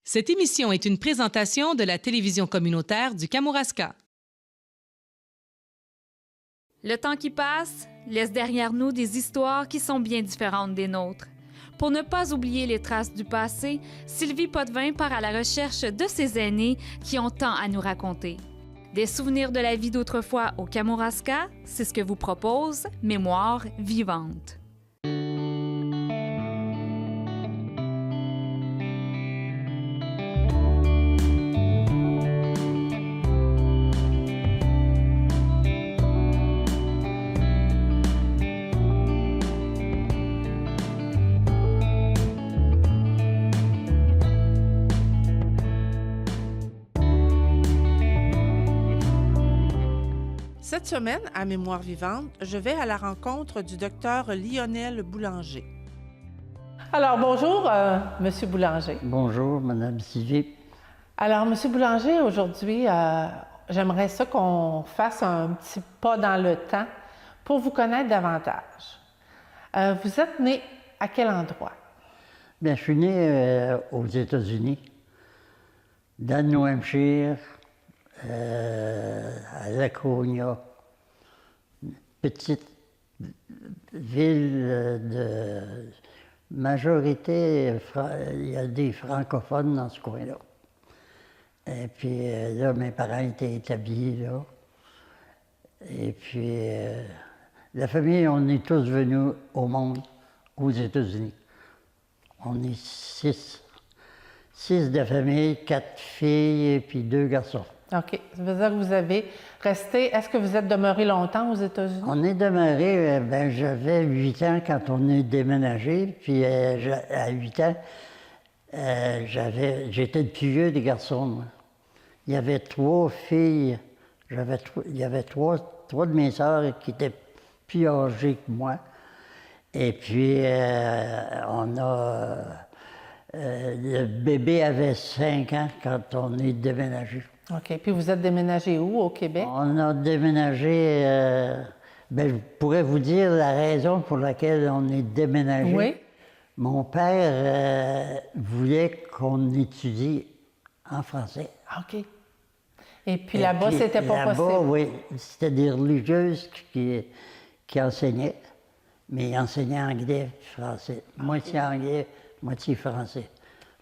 Cette émission est une présentation de la télévision communautaire du Kamouraska. Le temps qui passe laisse derrière nous des histoires qui sont bien différentes des nôtres. Pour ne pas oublier les traces du passé, Sylvie Potvin part à la recherche de ses aînés qui ont tant à nous raconter. Des souvenirs de la vie d'autrefois au Kamouraska, c'est ce que vous propose Mémoire vivante. Cette semaine, à Mémoire vivante, je vais à la rencontre du docteur Lionel Boulanger. Alors, bonjour, Monsieur Boulanger. Bonjour, Madame Sylvie. Alors, Monsieur Boulanger, aujourd'hui, j'aimerais ça qu'on fasse un petit pas dans le temps pour vous connaître davantage. Vous êtes né à quel endroit? Bien, je suis né aux États-Unis, dans le New Hampshire, à Laconia, petite ville de majorité, il y a des francophones dans ce coin-là. Et puis là, mes parents étaient établis là. Et puis, la famille, on est tous venus au monde, aux États-Unis. On est six de la famille, 4 filles et puis 2 garçons. OK. Ça veut dire que vous avez resté... Est-ce que vous êtes demeuré longtemps aux États-Unis? On est demeuré, j'avais 8 ans quand on est déménagé, puis à 8 ans, j'étais le plus vieux des garçons, moi. Il y avait 3 filles, il y avait trois de mes sœurs qui étaient plus âgées que moi. Et puis, le bébé avait 5 ans quand on est déménagé. OK. Puis vous êtes déménagé où, au Québec? On a déménagé, je pourrais vous dire la raison pour laquelle on est déménagé. Oui. Mon père voulait qu'on étudie en français. OK. Et puis là-bas, c'était pas possible? Là-bas, oui, c'était des religieuses qui enseignaient, mais ils enseignaient anglais et français. Moitié anglais, moitié français.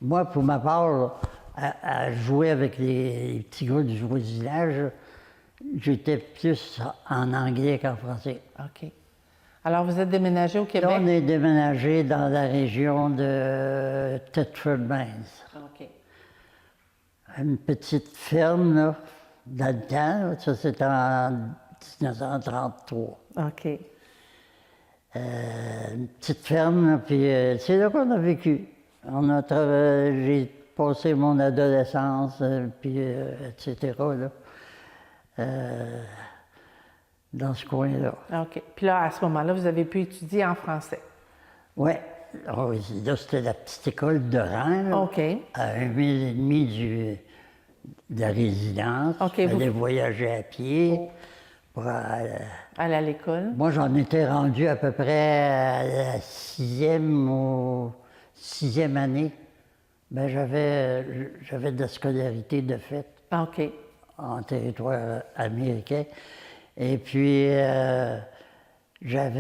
Moi, pour ma part, à jouer avec les petits gars du voisinage, j'étais plus en anglais qu'en français. OK. Alors, vous êtes déménagé au Québec? Là, on est déménagé dans la région de Thetford Mines. OK. Une petite ferme, là, dans le temps, là, ça c'était en 1933. OK. Une petite ferme, là, puis c'est là qu'on a vécu. J'ai passé mon adolescence, puis etc., là, dans ce coin-là. OK. Puis là, à ce moment-là, vous avez pu étudier en français? Oui. Là, c'était la petite école de rang, là, OK. à 1 mille et demi de la résidence. OK, J'allais voyager à pied pour aller à l'école? Moi, j'en étais rendu à peu près à la 6e année. J'avais de la scolarité de fait. OK. En territoire américain. Et puis, là, j'ai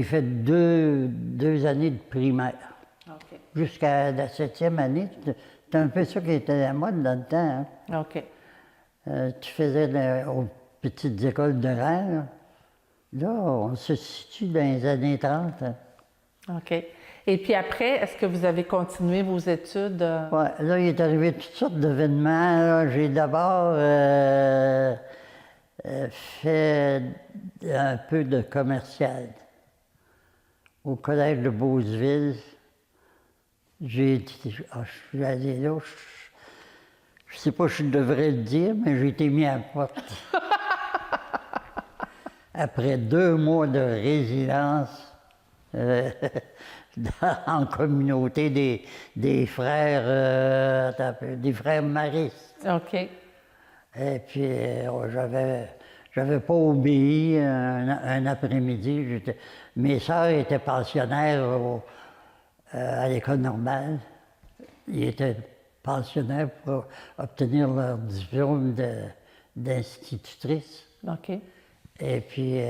fait deux années de primaire. OK. Jusqu'à la 7e année. C'était un peu ça qui était la mode dans le temps. Hein. OK. Tu faisais aux petites écoles de rang. Là, on se situe dans les années 30. Hein. OK. Et puis après, est-ce que vous avez continué vos études? Oui, là, il est arrivé toutes sortes d'événements. Là. J'ai d'abord fait un peu de commercial au collège de Beauceville. Je suis allé là, je ne sais pas si je devrais le dire, mais j'ai été mis à la porte. Après 2 mois de résidence, en communauté des frères, des frères maristes. OK. Et puis, j'avais pas obéi un après-midi. Mes sœurs étaient pensionnaires à l'école normale. Ils étaient pensionnaires pour obtenir leur diplôme d'institutrice. OK. Et puis,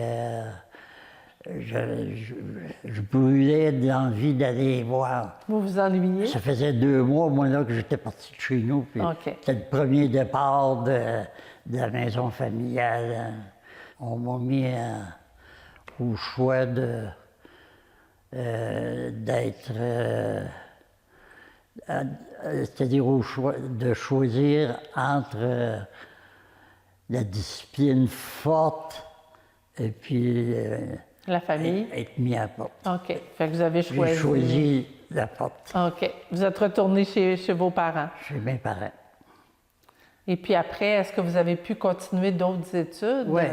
je brûlais d'envie d'aller les voir. Vous vous ennuyez? Ça faisait 2 mois, moi, là, que j'étais parti de chez nous. Puis OK. c'était le premier départ de la maison familiale. Hein. On m'a mis au choix d'être... c'est-à-dire au choix de choisir entre la discipline forte et puis La famille? être mis à porte. OK. Fait que vous avez J'ai choisi. choisi la porte OK. Vous êtes retourné chez vos parents. chez mes parents. Et puis après, est-ce que vous avez pu continuer d'autres études? Oui.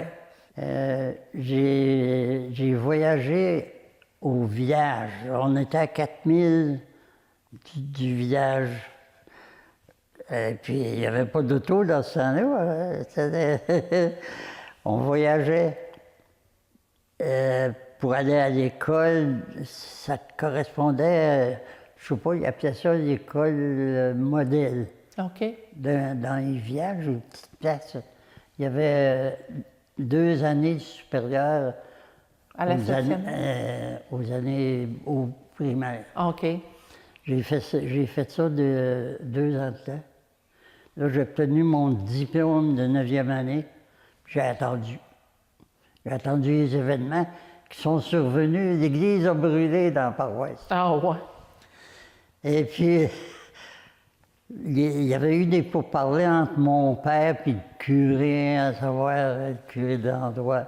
J'ai voyagé au village. On était à 4000 du village. Et puis, il n'y avait pas d'auto dans ce temps-là. On voyageait. Pour aller à l'école, ça correspondait, je ne sais pas, ils appelaient ça l'école modèle. OK. Dans les villages, une petite place. Il y avait 2 années supérieures À la aux années au primaire. OK. J'ai fait ça de 2 ans de temps. Là, j'ai obtenu mon diplôme de 9e année. J'ai attendu. J'ai attendu les événements qui sont survenus. L'église a brûlé dans la paroisse. Ah ouais. Et puis, il y avait eu des pourparlers entre mon père et le curé, à savoir, le curé de l'endroit,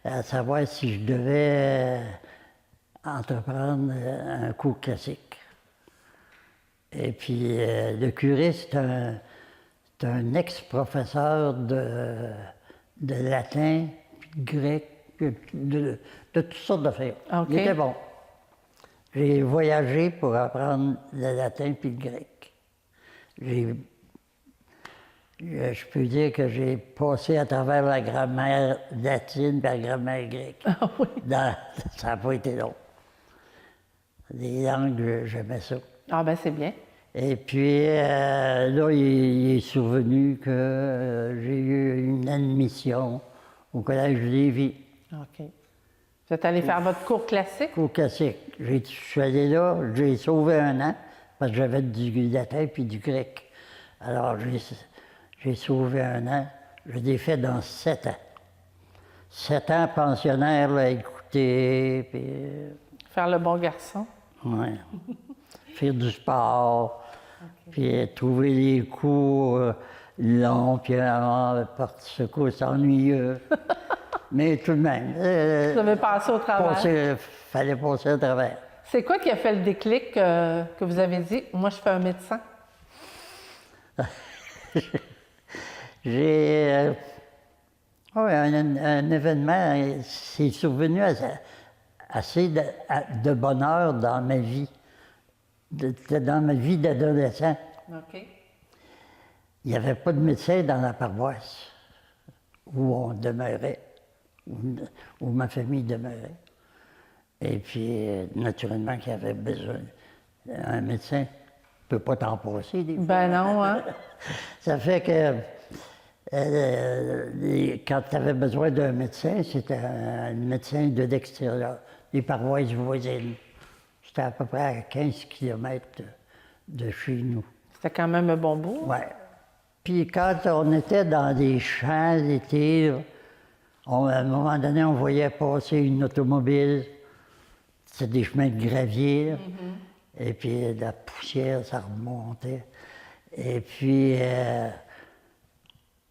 à savoir si je devais entreprendre un cours classique. Et puis, le curé, c'est un ex-professeur de latin, puis de grec, de toutes sortes d'affaires. OK. Il était bon. J'ai voyagé pour apprendre le latin puis le grec. Je peux dire que j'ai passé à travers la grammaire latine et la grammaire grecque. Ah oui. Ça n'a pas été long. Les langues, j'aimais ça. Ah ben c'est bien. Et puis, là, il est survenu que j'ai eu une admission au Collège Lévis. OK. Vous êtes allé faire votre cours classique? Cours classique. Je suis allé là, j'ai sauvé 1 an, parce que j'avais du latin puis du grec. Alors, j'ai sauvé 1 an. Je l'ai fait dans 7 ans. 7 ans pensionnaire, là, écouter, puis... Faire le bon garçon? Ouais. Faire du sport, puis trouver des cours longs, puis ce cours, c'est ennuyeux. Mais tout de même. Vous avez passé au travers? Fallait passer au travers. C'est quoi qui a fait le déclic que vous avez dit, moi je fais un médecin? J'ai. Un événement, c'est survenu assez de bonheur dans ma vie, dans ma vie d'adolescent. OK. Il n'y avait pas de médecin dans la paroisse où on demeurait, où ma famille demeurait. Et puis, naturellement, qu'il y avait besoin. Un médecin ne peut pas t'en passer, des fois. Ben non, hein? Ça fait que quand tu avais besoin d'un médecin, c'était un médecin de l'extérieur, des paroisses voisines. C'était à peu près à 15 km de chez nous. C'était quand même un bon bout. Ouais. Puis quand on était dans des champs l'été, à un moment donné, on voyait passer une automobile. C'était des chemins de gravier. Et puis la poussière, ça remontait. Et puis,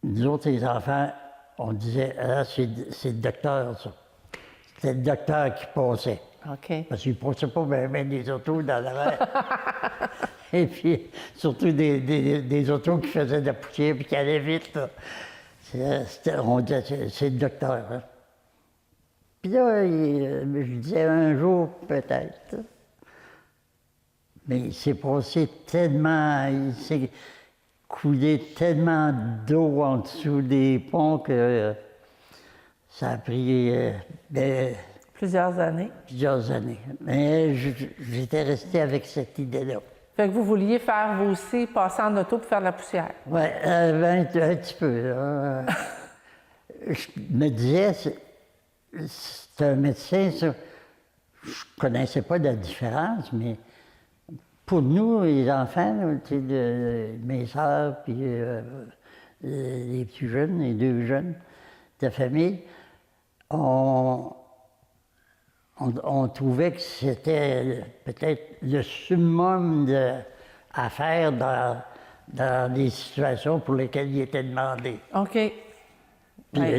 nous autres, les enfants, on disait, ah, c'est le docteur, ça. C'était le docteur qui passait. OK. Parce qu'il ne passait pas bien des autos dans la mer. Et puis, surtout des autos qui faisaient de la poussière et qui allaient vite. Là. On disait, c'est le docteur. Hein. Puis là, je disais un jour, peut-être. Mais il s'est passé tellement, il s'est coulé tellement d'eau en dessous des ponts que ça a pris Plusieurs années. Plusieurs années. Mais j'étais resté avec cette idée-là. Fait que vous vouliez faire, vous aussi, passer en auto pour faire de la poussière. Oui, un petit peu. Là. Je me disais, c'est un médecin, ça. Je ne connaissais pas la différence, mais pour nous, les enfants, là, tu sais, mes soeurs, puis les plus jeunes, les deux jeunes de la famille, on trouvait que c'était peut-être le summum à faire dans des situations pour lesquelles il était demandé. OK. Ouais,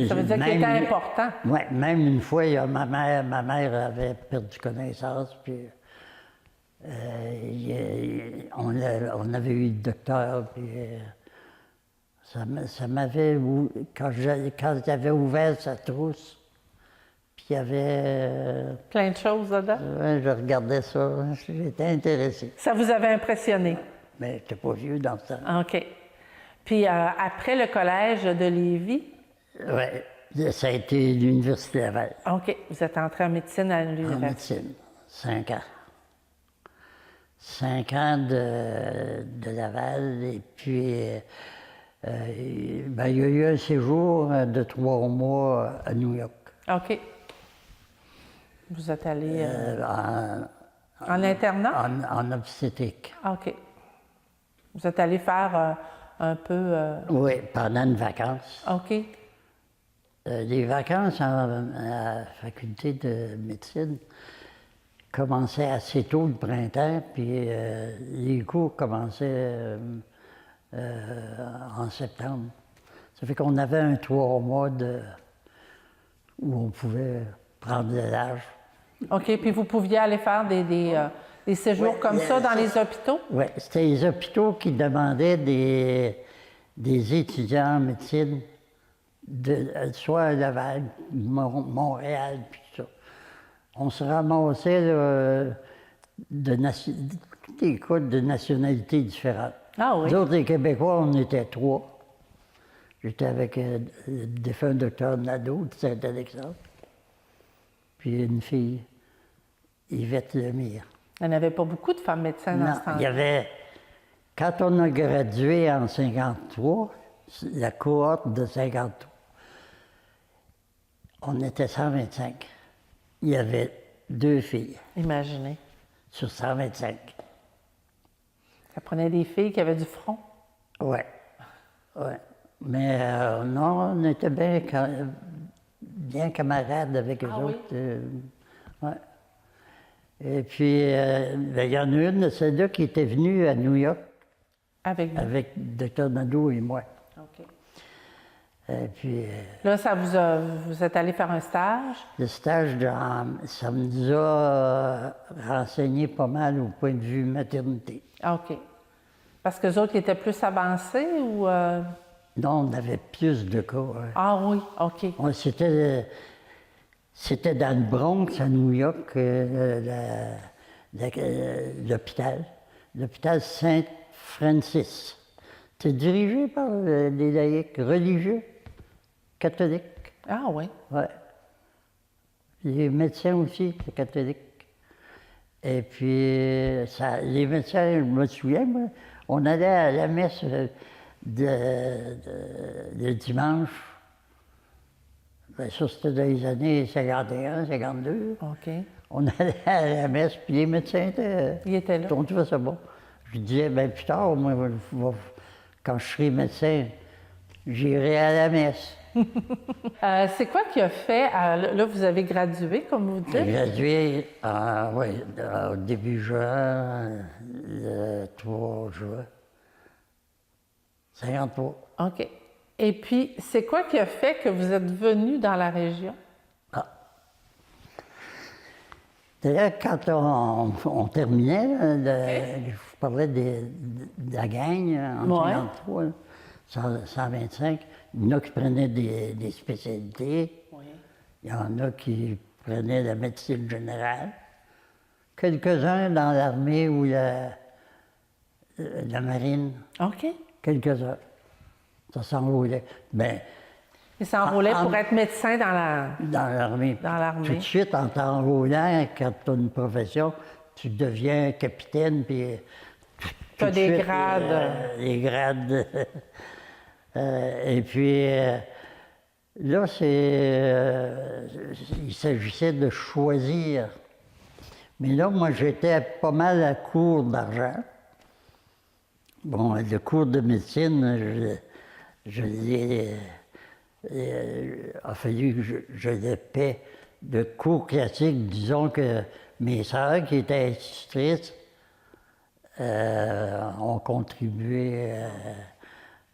ça veut dire qu'il était important. Oui, même une fois, ma mère avait perdu connaissance, puis on avait eu le docteur, puis ça m'avait... Quand j'avais ouvert sa trousse, puis il y avait... Plein de choses dedans. Je regardais ça, j'étais intéressé. Ça vous avait impressionné? Mais je n'étais pas vieux dans ce temps. OK. Puis après le collège de Lévis? Oui, ça a été l'Université Laval. OK. Vous êtes entré en médecine à l'université? En médecine, 5 ans. 5 ans de Laval, et puis il y a eu un séjour de 3 mois à New York. OK. Vous êtes allé en internat? En obstétrique. OK. Vous êtes allé faire un peu... Oui, pendant une vacance. OK. Les vacances à la faculté de médecine commençaient assez tôt le printemps, puis les cours commençaient en septembre. Ça fait qu'on avait un 3 mois où on pouvait prendre de l'âge. OK, puis vous pouviez aller faire des séjours comme ça dans les hôpitaux? Oui, c'était les hôpitaux qui demandaient des étudiants en médecine, soit à Laval, Montréal, puis tout ça. On se ramassait toutes les cas de nationalités différentes. Ah oui? Nous autres, les Québécois, on était 3. J'étais avec le défunt docteur Nadeau de Saint-Alexandre, puis une fille, Yvette Lemire. Il n'y en avait pas beaucoup de femmes médecins dans ce temps-là. Il y avait, quand on a gradué en 53, la cohorte de 53, on était 125. Il y avait 2 filles Imaginez. sur 125. Ça prenait des filles qui avaient du front. Oui, oui. Mais non, on était bien camarades avec eux autres. Ouais. Et puis, il y en a une de celles-là qui était venue à New York Avec vous? avec le Dr Nadeau et moi. OK. Et puis, Là, vous êtes allé faire un stage? le stage, ça nous a renseigné pas mal au point de vue maternité. OK. Parce que les autres, ils étaient plus avancés ou... Non, on avait plus de cas. Hein. Ah oui, OK. C'était dans le Bronx, à New York, l'hôpital. L'hôpital Saint-Francis. C'est dirigé par des laïcs religieux, catholiques. Ah oui. Oui. Les médecins aussi, c'est catholiques. Et puis, les médecins, je me souviens, moi, on allait à la messe le dimanche. Bien, ça, c'était dans les années 51, 52. OK. On allait à la messe, puis les médecins étaient... Ils étaient là. On trouvait ça bon. Je disais, bien plus tard, moi, quand je serai médecin, j'irai à la messe. C'est quoi qui a fait... là, vous avez gradué, comme vous J'ai dites? gradué au début juin, le 3 juin, 53. OK. Et puis, c'est quoi qui a fait que vous êtes venu dans la région? D'ailleurs, quand on terminait, je vous parlais de la gang en 53, là, 125, il y en a qui prenaient des spécialités, il y en a qui prenaient la médecine générale, quelques-uns dans l'armée ou la marine, OK. quelques-uns. Ça s'enroulait. Bien, Il s'enrôlait pour être médecin dans l'armée. Dans l'armée. Tout de suite, en t'enrôlant, quand tu as une profession, tu deviens capitaine, puis... Tu as des grades. Les grades. Et puis, là, il s'agissait de choisir. Mais là, moi, j'étais pas mal à court d'argent. Bon, le cours de médecine, a fallu que je le paie de cours classiques. Disons que mes sœurs, qui étaient institutrices, ont contribué,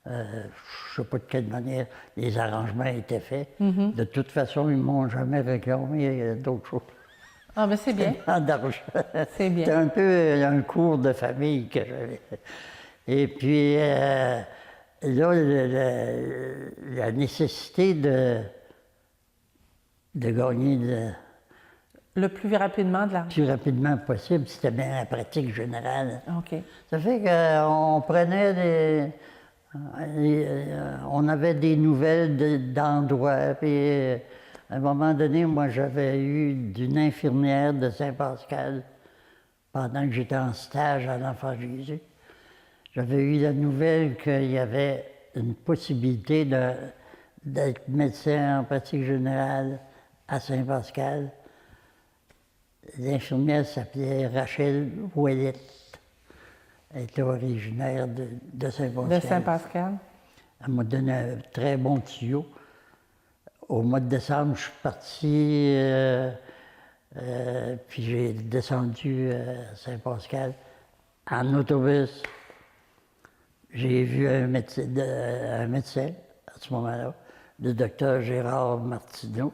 je ne sais pas de quelle manière les arrangements étaient faits. De toute façon, ils ne m'ont jamais réclamé d'autres choses. Ah, mais c'est bien. D'argent. C'est bien. C'était un peu un cours de famille que j'avais. Et puis, là, la nécessité de gagner Le plus rapidement de le l'argent. plus rapidement possible, c'était bien la pratique générale. OK. Ça fait qu'on prenait on avait des nouvelles d'endroits, puis à un moment donné, moi, j'avais eu d'une infirmière de Saint-Pascal, pendant que j'étais en stage à l'Enfant Jésus, j'avais eu la nouvelle qu'il y avait une possibilité d'être médecin en pratique générale à Saint-Pascal. L'infirmière s'appelait Rachel Ouellette. Elle était originaire de Saint-Pascal. De Saint-Pascal. Elle m'a donné un très bon tuyau. Au mois de décembre, je suis parti, puis j'ai descendu à Saint-Pascal en autobus. J'ai vu un médecin à ce moment-là, le docteur Gérard Martineau.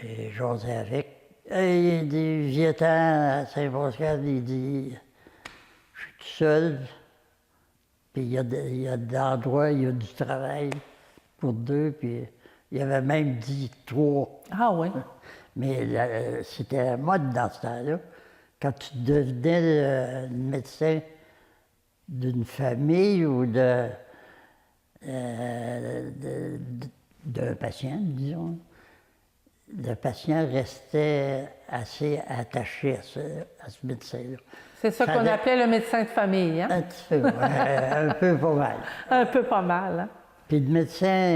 J'ai jasé avec. Et il dit, viens-t'en à Saint-Pascal, il dit, je suis tout seul, puis il y a de l'endroit, il y a du travail pour deux, puis il avait même dit 3. Ah oui. Mais c'était la mode dans ce temps-là. Quand tu devenais le médecin d'une famille ou d'un patient, disons, le patient restait assez attaché à ce médecin-là. C'est ça qu'on appelait le médecin de famille, hein? Un petit peu, un peu pas mal. Un peu pas mal, hein? Puis le médecin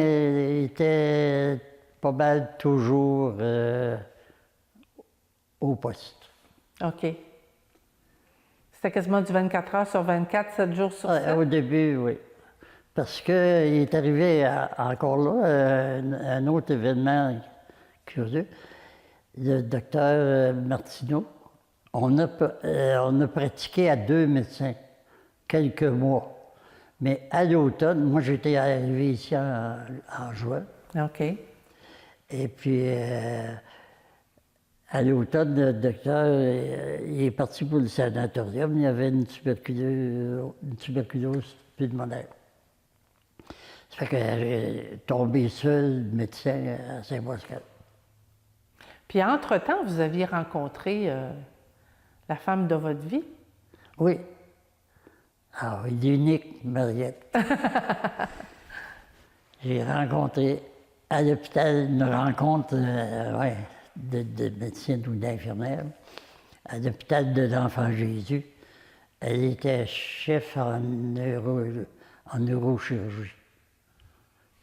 était pas mal toujours au poste. OK. C'était quasiment du 24 heures sur 24, 7 jours sur 7? Au début, oui. Parce qu'il est arrivé encore là un autre événement curieux. Le docteur Martineau, on a pratiqué à 2 médecins quelques mois. Mais à l'automne, moi j'étais arrivé ici en juin. OK. Et puis, à l'automne, le docteur il est parti pour le sanatorium. Il y avait une tuberculose pulmonaire. Ça fait que j'ai tombé seul médecin à Saint-Pascal. Puis entre-temps, vous aviez rencontré la femme de votre vie? Oui. Ah oui, l'unique Mariette. J'ai rencontré à l'hôpital une rencontre de médecine ou d'infirmière à l'hôpital de l'Enfant Jésus. Elle était chef en neurochirurgie.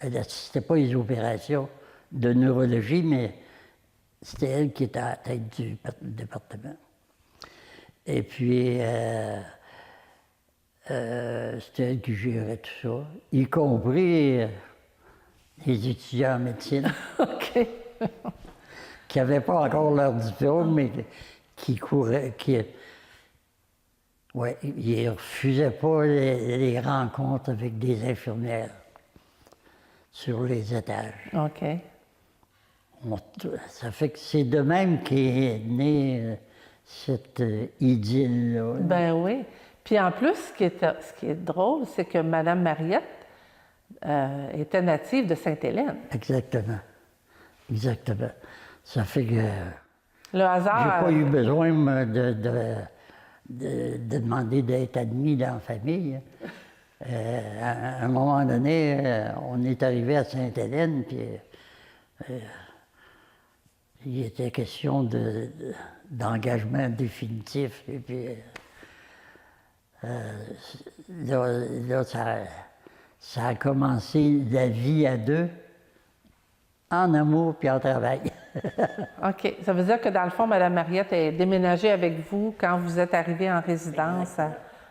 Elle n'assistait pas aux opérations de neurologie, mais c'était elle qui était à la tête du département. Et puis, c'était elle qui gérait tout ça, y compris les étudiants en médecine. OK. Qui n'avaient pas encore leur diplôme, mais qui couraient, ils ne refusaient pas les rencontres avec des infirmières sur les étages. OK. Ça fait que c'est de même qu'est née cette idylle-là. Ben oui. Puis en plus, ce qui est drôle, c'est que Mme Mariette était native de Sainte-Hélène. Exactement. Exactement. Ça fait que Le hasard... j'ai pas eu besoin de demander d'être admis dans la famille. À un moment donné, on est arrivé à Sainte-Hélène, puis il était question d'engagement définitif. Et puis là, ça a commencé la vie à deux, en amour puis en travail. OK. Ça veut dire que, dans le fond, Mme Mariette est déménagée avec vous quand vous êtes arrivé en résidence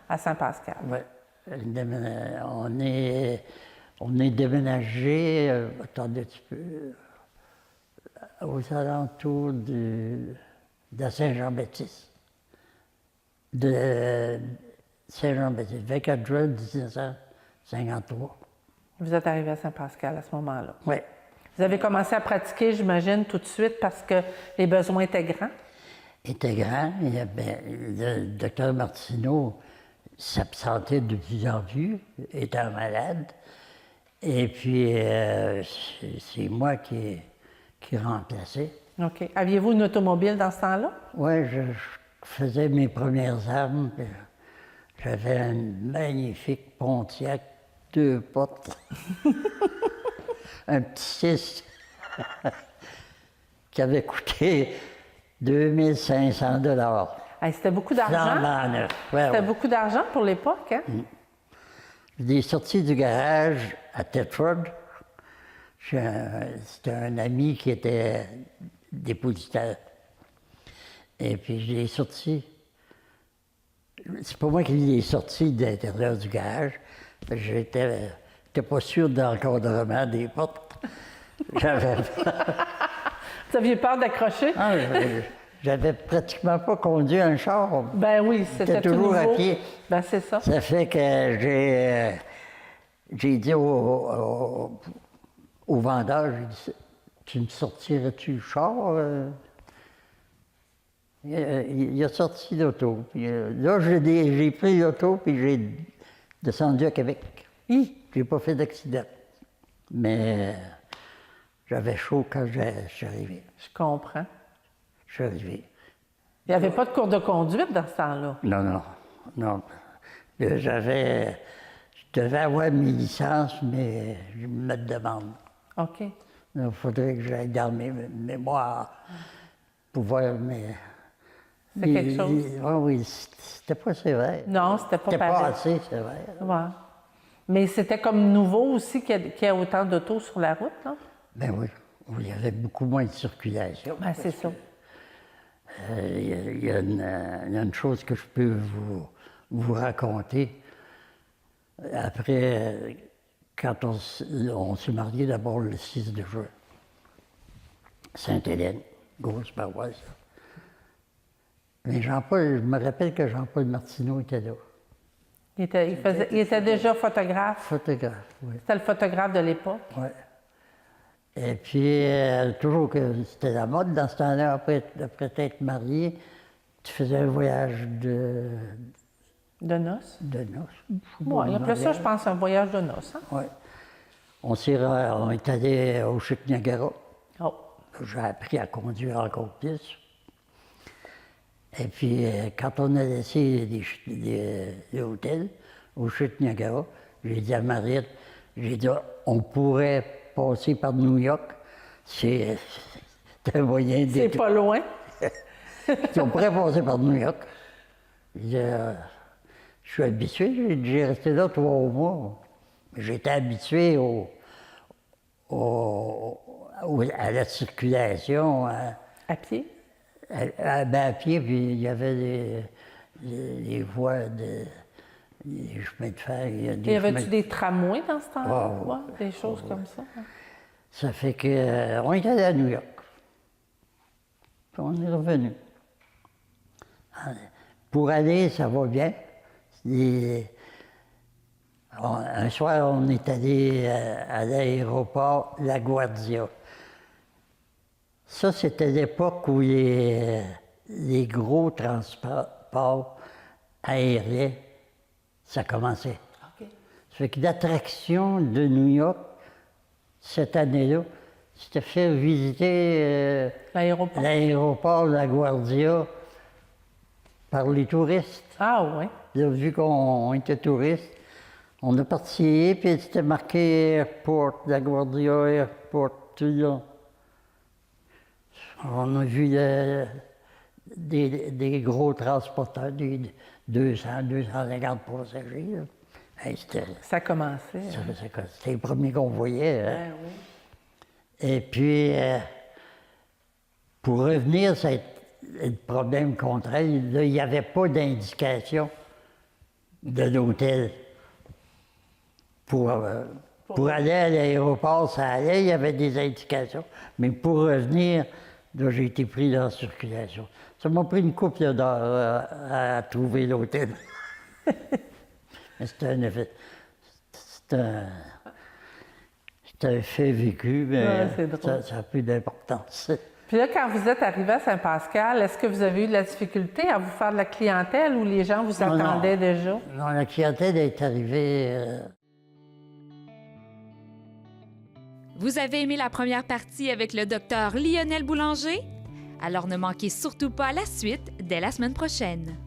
à Saint-Pascal. Oui. On est déménagé, attendez un petit peu, aux alentours de Saint-Jean-Baptiste. De Saint-Jean-Baptiste, 24 juin 1953. Vous êtes arrivé à Saint-Pascal à ce moment-là. Oui. Vous avez commencé à pratiquer, j'imagine, tout de suite parce que les besoins étaient grands? Était grand. Le docteur Martineau s'absentait de plus en plus, étant malade. Et puis, c'est moi qui remplaçais. OK. Aviez-vous une automobile dans ce temps-là? Oui, je faisais mes premières armes. J'avais une magnifique Pontiac 2 portes. Un petit 6 qui avait coûté 2500 $. Hey, c'était beaucoup d'argent. C'était beaucoup d'argent pour l'époque, hein? Je l'ai sorti du garage à Thetford. C'était un ami qui était dépositaire. Et puis je l'ai sorti. C'est pas moi qui l'ai sorti de l'intérieur du garage. J'étais pas sûr de l'encadrement des portes. J'avais Vous aviez peur d'accrocher? Ah, j'avais pratiquement pas conduit un char. Ben oui, c'était tout toujours nouveau. à pied. Ben c'est ça. Ça fait que j'ai dit au vendeur, j'ai dit, tu me sortirais-tu le char? Il a sorti l'auto. Là, j'ai pris l'auto puis j'ai descendu à Québec. J'ai pas fait d'accident. Mais j'avais chaud quand je suis arrivé. Je comprends. Je suis arrivé. Il n'y avait pas de cours de conduite dans ce temps-là? Non. Je devais avoir mes licences, mais je me demande. OK. Il faudrait que j'aille dans mes mémoires pour voir mes... C'est quelque chose? Oui, c'était pas sévère. Non, c'était pas C'était pas pareil. assez sévère. Ouais. Mais c'était comme nouveau aussi qu'il y a autant d'autos sur la route, là? Ben oui. Il y avait beaucoup moins de circulation. Ben c'est ça. Il y a une chose que je peux vous raconter. Après, quand on s'est mariés d'abord le 6 de juin, Sainte-Hélène, grosse paroisse. Mais Jean-Paul, je me rappelle que Jean-Paul Martineau était là. Il était déjà photographe. Photographe, oui. C'était le photographe de l'époque. Oui. Et puis, toujours que c'était la mode dans ce temps-là, après t'être marié, tu faisais un voyage de noces? De noces. Oui, il appelait ça, je pense, un voyage de noces. Hein? Oui. On est allé au Chute-Niagara. Oh. J'ai appris à conduire encore plus. Et puis, quand on a laissé l'hôtel au Chute-Niagara, j'ai dit à Mariette, on pourrait passer par New York. C'est un moyen de... C'est pas loin. On pourrait passer par New York. Je suis habitué, j'ai resté là 3 mois. J'étais habitué à la circulation. À pied? À pied, puis il y avait les voies, les chemins de fer. Y avait-tu des tramways dans ce temps-là? Ouais, des choses comme ça? Hein? Ça fait qu'on est allé à New York. Puis on est revenu. Pour aller, ça va bien. Un soir, on est allé à l'aéroport LaGuardia. Ça, c'était l'époque où les gros transports aériens, ça commençait. OK. Ça fait que l'attraction de New York, cette année-là, c'était faire visiter l'aéroport LaGuardia par les touristes. Ah oui. Là, vu qu'on était touristes, On a parti, puis c'était marqué Airport, LaGuardia Airport, tout là. On a vu des gros transporteurs, des 200, 250 passagers. Là. Hey, Ça a commencé. C'était le premier qu'on voyait. Hein. Ben oui. Et puis, pour revenir, c'est le problème contre elle. Là, il n'y avait pas d'indication de l'hôtel. Pour aller à l'aéroport, ça allait, il y avait des indications. Mais pour revenir, là, j'ai été pris dans la circulation. Ça m'a pris une couple d'heures à trouver l'hôtel. Mais c'était un effet. C'est un fait vécu, mais Ouais, ça a plus d'importance. Puis là, quand vous êtes arrivé à Saint-Pascal, est-ce que vous avez eu de la difficulté à vous faire de la clientèle ou les gens vous attendaient déjà? Non, la clientèle est arrivée. Vous avez aimé la première partie avec le docteur Lionel Boulanger? Alors ne manquez surtout pas la suite dès la semaine prochaine.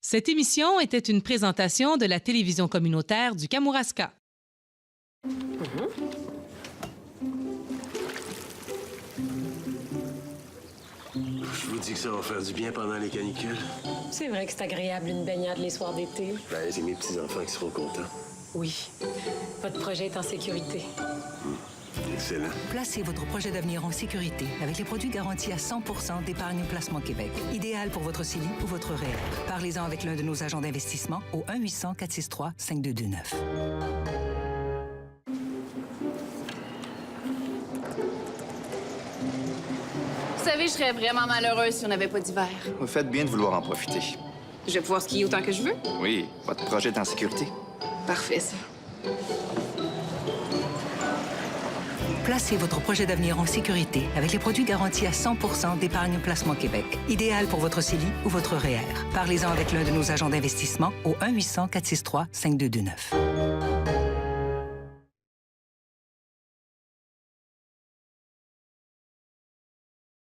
Cette émission était une présentation de la télévision communautaire du Kamouraska. Je vous dis que ça va faire du bien pendant les canicules. C'est vrai que c'est agréable une baignade les soirs d'été. Ben, c'est mes petits-enfants qui seront contents. Oui. Votre projet est en sécurité. Excellent. Placez votre projet d'avenir en sécurité avec les produits garantis à 100% d'Épargne Placement Québec. Idéal pour votre CELI ou votre REER. Parlez-en avec l'un de nos agents d'investissement au 1-800-463-5229. Vous savez, je serais vraiment malheureuse si on n'avait pas d'hiver. Vous faites bien de vouloir en profiter. Je vais pouvoir skier autant que je veux. Oui, votre projet est en sécurité. Parfait, ça. Placez votre projet d'avenir en sécurité avec les produits garantis à 100% d'Épargne Placement Québec. Idéal pour votre CELI ou votre REER. Parlez-en avec l'un de nos agents d'investissement au 1-800-463-5229.